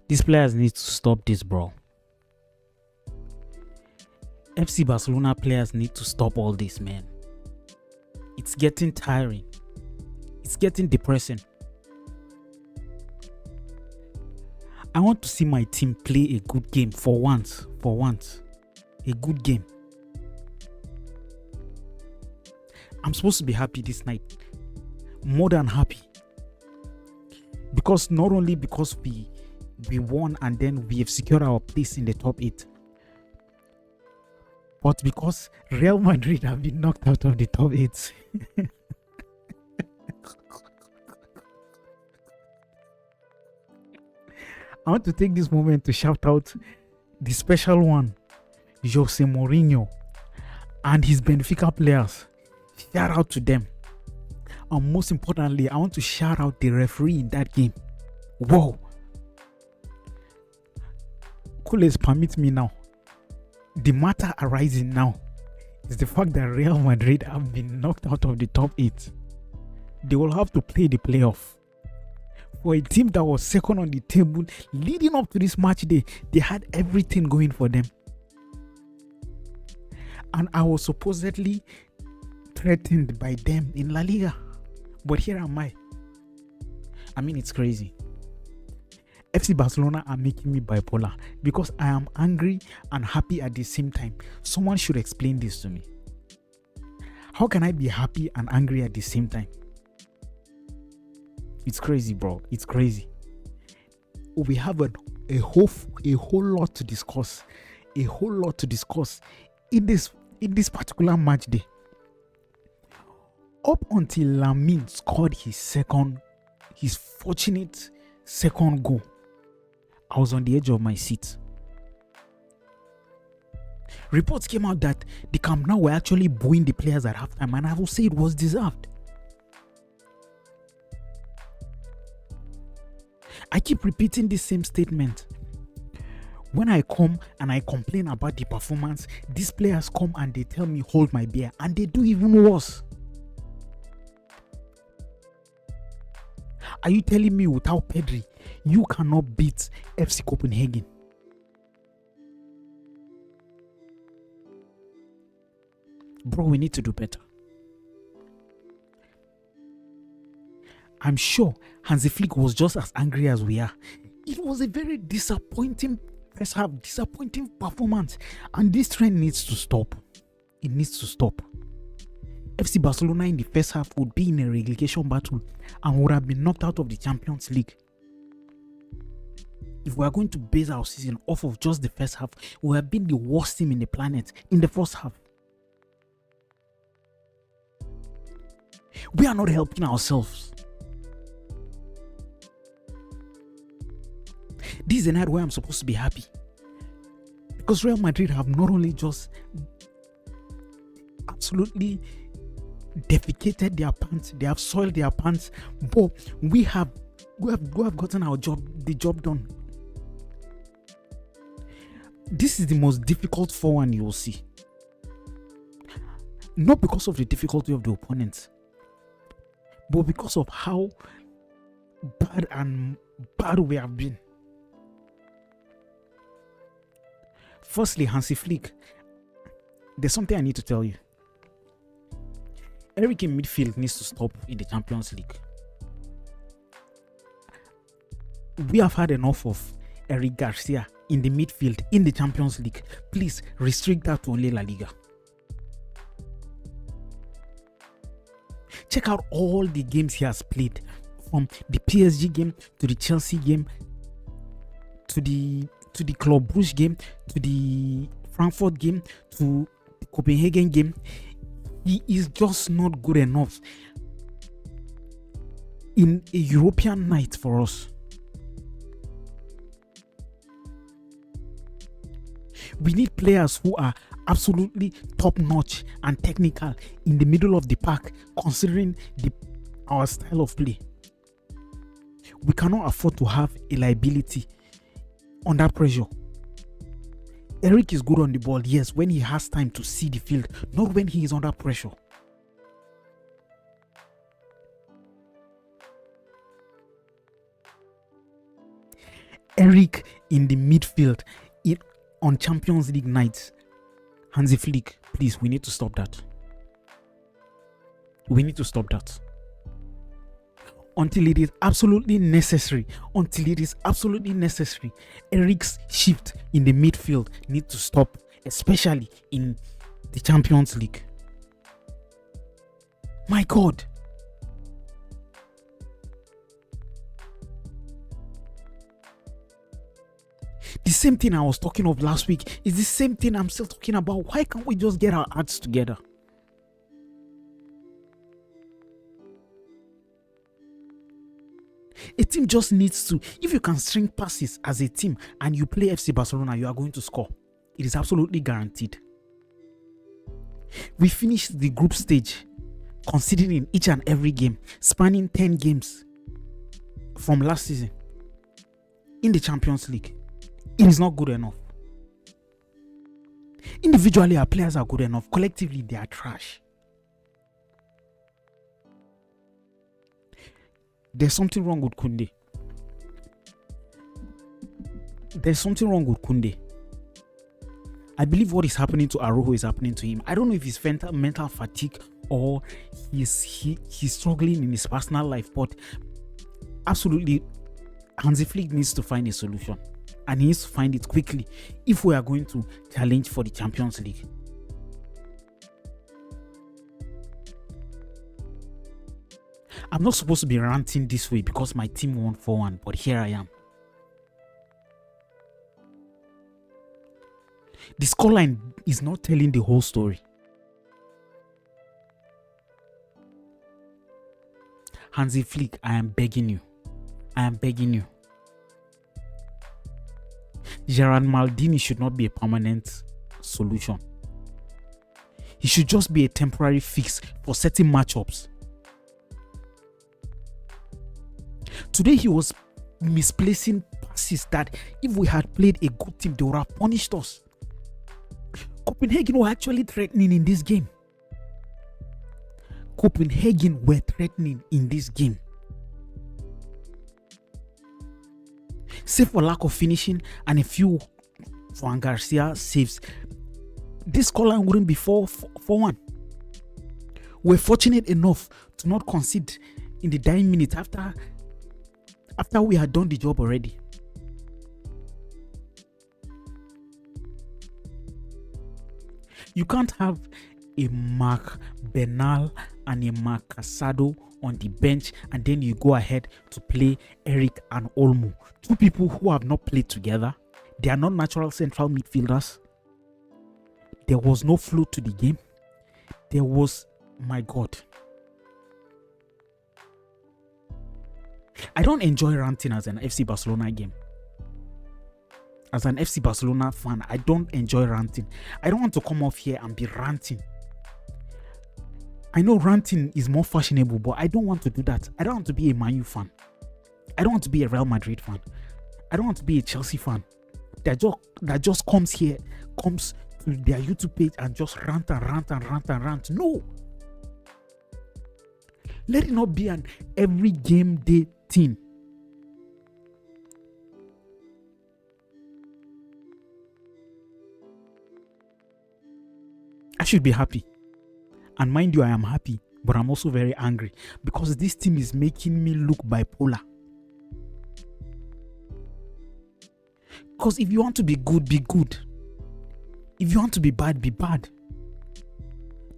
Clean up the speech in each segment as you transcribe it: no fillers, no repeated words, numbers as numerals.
These players need to stop this, bro. FC Barcelona players need to stop all this, man. It's getting tiring. It's getting depressing. I want to see my team play a good game for once. For once. A good game. I'm supposed to be happy this night. More than happy. Because not only because we won and then we have secured our place in the top 8, but because Real Madrid have been knocked out of the top 8. I want to take this moment to shout out the special one, Jose Mourinho, and his Benfica players. Shout out to them. And most importantly, I want to shout out the referee in that game. Whoa. Coolest, permit me now. The matter arising now is the fact that Real Madrid have been knocked out of the top 8. They will have to play the playoff. For a team that was second on the table leading up to this match day, they had everything going for them. And I was supposedly threatened by them in La Liga. But here am I. I mean, it's crazy. FC Barcelona are making me bipolar because I am angry and happy at the same time. Someone should explain this to me. How can I be happy and angry at the same time? It's crazy, bro. It's crazy. We have a whole lot to discuss. A whole lot to discuss in this particular match day. Up until Lamine scored his fortunate second goal, I was on the edge of my seat. Reports came out that the Camp Nou were actually booing the players at halftime, and I will say it was deserved. I keep repeating this same statement. When I come and I complain about the performance, these players come and they tell me hold my beer, and they do even worse. Are you telling me without Pedri, you cannot beat FC Copenhagen? Bro, we need to do better. I'm sure Hansi Flick was just as angry as we are. It was a very disappointing first half, disappointing performance. And this trend needs to stop. It needs to stop. FC Barcelona in the first half would be in a relegation battle and would have been knocked out of the Champions League. If we are going to base our season off of just the first half, we have been the worst team in the planet in the first half. We are not helping ourselves. This is the night where I'm supposed to be happy. Because Real Madrid have not only just absolutely defecated their pants, they have soiled their pants, but we have gotten the job done. This is the most difficult 4-1 you will see. Not because of the difficulty of the opponents, but because of how bad we have been. Firstly, Hansi Flick, there's something I need to tell you. Eric in midfield needs to stop in the Champions League. We have had enough of Eric Garcia in the midfield in the Champions League. Please restrict that to only La Liga. Check out all the games he has played, from the PSG game to the Chelsea game to the Club Brugge game to the Frankfurt game to the Copenhagen game. He is just not good enough in a European night for us. We need players who are absolutely top-notch and technical in the middle of the park, considering our style of play. We cannot afford to have a liability under pressure. Eric is good on the ball, yes, when he has time to see the field, not when he is under pressure. Eric in the midfield on Champions League nights. Hansi Flick, please, we need to stop that. We need to stop that. Until it is absolutely necessary. Eric's shift in the midfield needs to stop, especially in the Champions League. My God. The same thing I was talking of last week is the same thing I'm still talking about. Why can't we just get our acts together? A team just needs to, if you can string passes as a team and you play FC Barcelona, you are going to score. It is absolutely guaranteed. We finished the group stage conceding in each and every game, spanning 10 games from last season in the Champions League. It is not good enough. Individually, our players are good enough. Collectively, they are trash. There's something wrong with Koundé. I believe what is happening to Araujo is happening to him. I don't know if it's mental fatigue or he's struggling in his personal life, but absolutely, Hansi Flick needs to find a solution. And he needs to find it quickly if we are going to challenge for the Champions League. I'm not supposed to be ranting this way because my team won 4-1, but here I am. The scoreline is not telling the whole story. Hansi Flick, I am begging you. Gerard Maldini should not be a permanent solution. He should just be a temporary fix for certain matchups. Today he was misplacing passes that if we had played a good team, they would have punished us. Copenhagen were actually threatening in this game. Save for lack of finishing and a few Juan Garcia saves, this scoreline wouldn't be 4-1. We're fortunate enough to not concede in the dying minutes after we had done the job already. You can't have a Marc Bernal and a Marc Casado on the bench and then you go ahead to play Eric and Olmo. Two people who have not played together. They are not natural central midfielders. There was no flow to the game. There was, my God. I don't enjoy ranting as an FC Barcelona game. As an FC Barcelona fan, I don't enjoy ranting. I don't want to come off here and be ranting. I know ranting is more fashionable, but I don't want to do that. I don't want to be a Man U fan. I don't want to be a Real Madrid fan. I don't want to be a Chelsea fan that just comes to their YouTube page and just rant. No. Let it not be an every game day thing. I should be happy. And mind you, I am happy, but I'm also very angry because this team is making me look bipolar. Because if you want to be good, be good. If you want to be bad, be bad.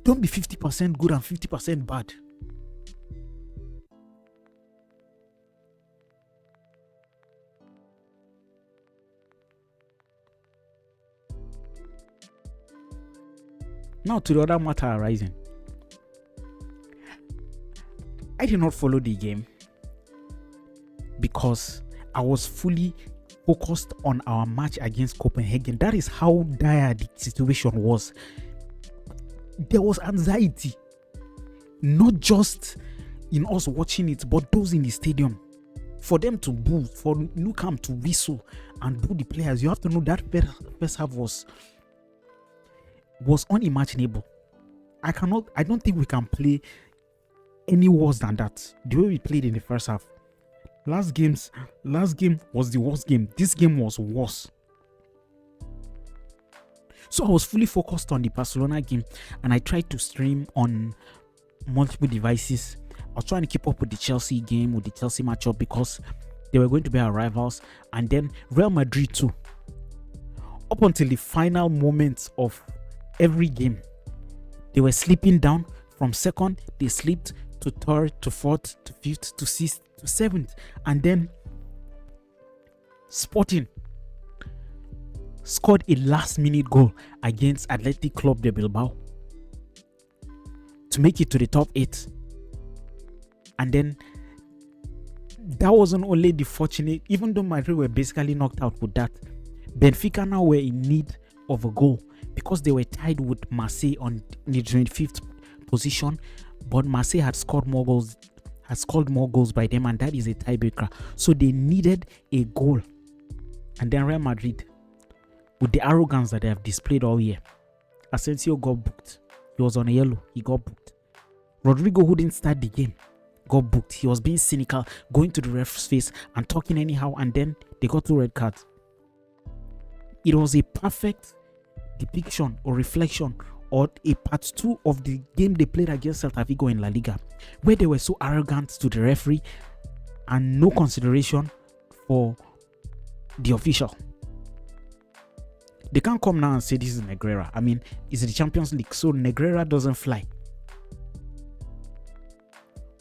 Don't be 50% good and 50% bad. Now to the other matter arising. I did not follow the game because I was fully focused on our match against Copenhagen. That is how dire the situation was. There was anxiety, not just in us watching it, but those in the stadium For them to boo, for Nou Camp to whistle and boo the players, you have to know that first half was unimaginable. I don't think we can play any worse than that. The way we played in the first half. Last game was the worst game. This game was worse. So I was fully focused on the Barcelona game, and I tried to stream on multiple devices. I was trying to keep up with the Chelsea game, with the Chelsea matchup, because they were going to be our rivals, and then Real Madrid too. Up until the final moments of every game, they were slipping down. From second, they slipped to third, to fourth, to fifth, to sixth, to seventh, and then Sporting scored a last-minute goal against Athletic Club de Bilbao to make it to the top 8. And then that wasn't only the fortunate, even though Madrid were basically knocked out with that, Benfica now were in need of a goal because they were tied with Marseille on the 25th position, but Marseille had scored more goals by them, and that is a tiebreaker. So they needed a goal. And then Real Madrid, with the arrogance that they have displayed all year, Asensio got booked. He was on a yellow. He got booked. Rodrigo, who didn't start the game, got booked. He was being cynical, going to the ref's face and talking anyhow, and then they got 2 red cards. It was a perfect depiction or reflection or a part 2 of the game they played against Celta Vigo in La Liga, where they were so arrogant to the referee and no consideration for the official. They can't come now and say this is Negreira. I mean, it's the Champions League, so Negreira doesn't fly.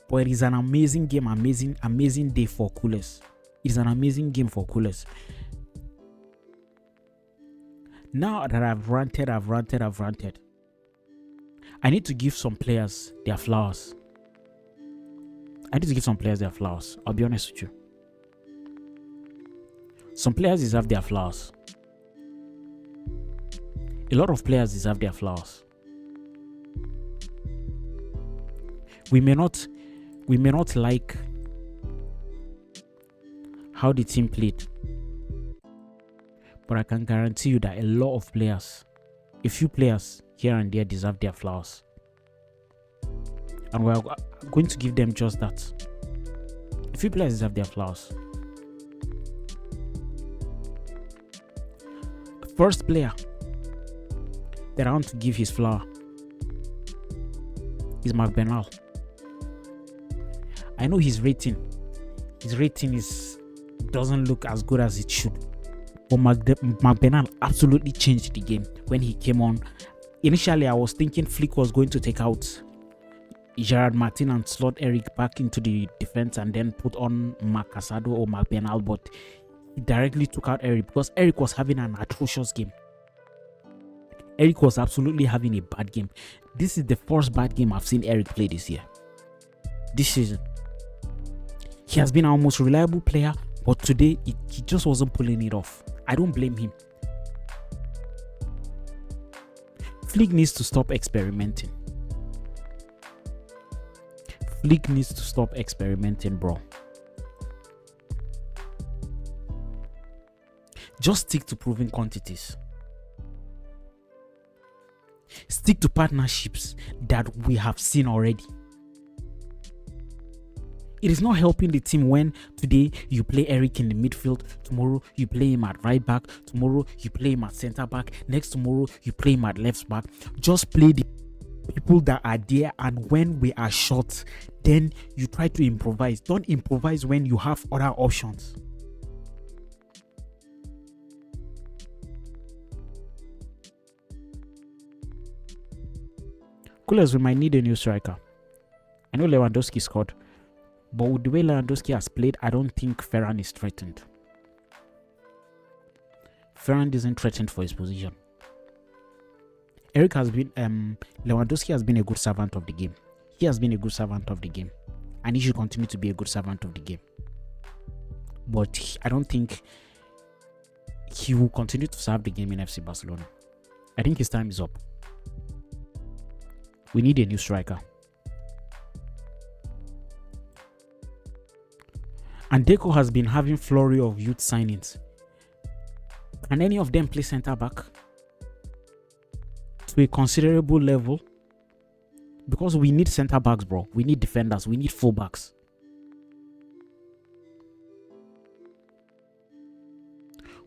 But it is an amazing game, amazing day for Coolers. It is an amazing game for Coolers. Now that I've ranted, I need to give some players their flowers. I'll be honest with you. Some players deserve their flowers. A lot of players deserve their flowers. We may not like how the team played, but I can guarantee you that a lot of players, a few players here and there, deserve their flowers. And we're going to give them just that. A few players deserve their flowers. The first player that I want to give his flower is Marc Bernal. I know his rating doesn't look as good as it should, but Marc Bernal absolutely changed the game when he came on. Initially, I was thinking Flick was going to take out Gerard Martin and slot Eric back into the defense and then put on Marc Casado or Marc Bernal, but he directly took out Eric because Eric was having an atrocious game. Eric was absolutely having a bad game. This is the first bad game I've seen Eric play this year. This season. He has been our most reliable player, but today he just wasn't pulling it off. I don't blame him. Flick needs to stop experimenting. Bro. Just stick to proven quantities. Stick to partnerships that we have seen already. It is not helping the team when today you play Eric in the midfield, tomorrow you play him at right back, tomorrow you play him at center back, next tomorrow you play him at left back. Just play the people that are there, and when we are short, then you try to improvise. Don't improvise when you have other options. Coolers, we might need a new striker. I know Lewandowski scored, but with the way Lewandowski has played, I don't think Ferran is threatened. Ferran isn't threatened for his position. Lewandowski has been a good servant of the game. He has been a good servant of the game, and he should continue to be a good servant of the game. But I don't think he will continue to serve the game in FC Barcelona. I think his time is up. We need a new striker. And Deco has been having flurry of youth signings. Can any of them play center back to a considerable level? Because we need center backs, bro. We need defenders. We need fullbacks.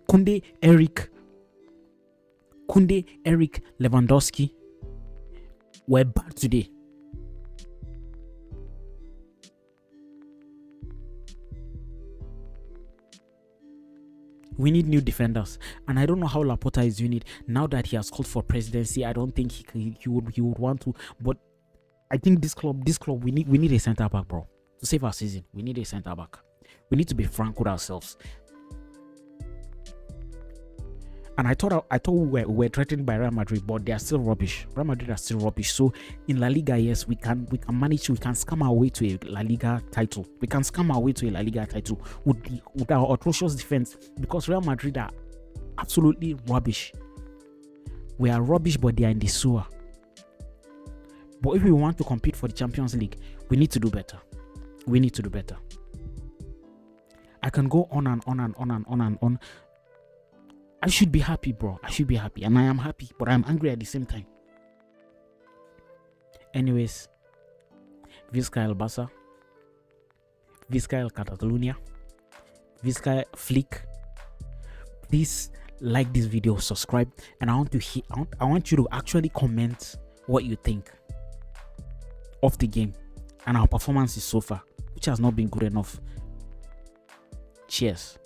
Kunde, Eric, Lewandowski were bad today. We need new defenders, and I don't know how Laporta is doing it now that he has called for presidency. I don't think he would want to, but I think this club, we need a center back, bro, to save our season. We need a center back. We need to be frank with ourselves. And I thought we were threatened by Real Madrid, but they are still rubbish. Real Madrid are still rubbish. So in La Liga, yes, we can manage. We can scam our way to a La Liga title. We can scam our way to a La Liga title with our atrocious defense, because Real Madrid are absolutely rubbish. We are rubbish, but they are in the sewer. But if we want to compete for the Champions League, we need to do better. We need to do better. I can go on and on and on and on and on. I should be happy, bro. I should be happy. And I am happy, but I'm angry at the same time. Anyways, Visca el Barça, Visca el Catalonia, Visca Flick. Please like this video, subscribe, and I want you to actually comment what you think of the game and our performances so far, which has not been good enough. Cheers.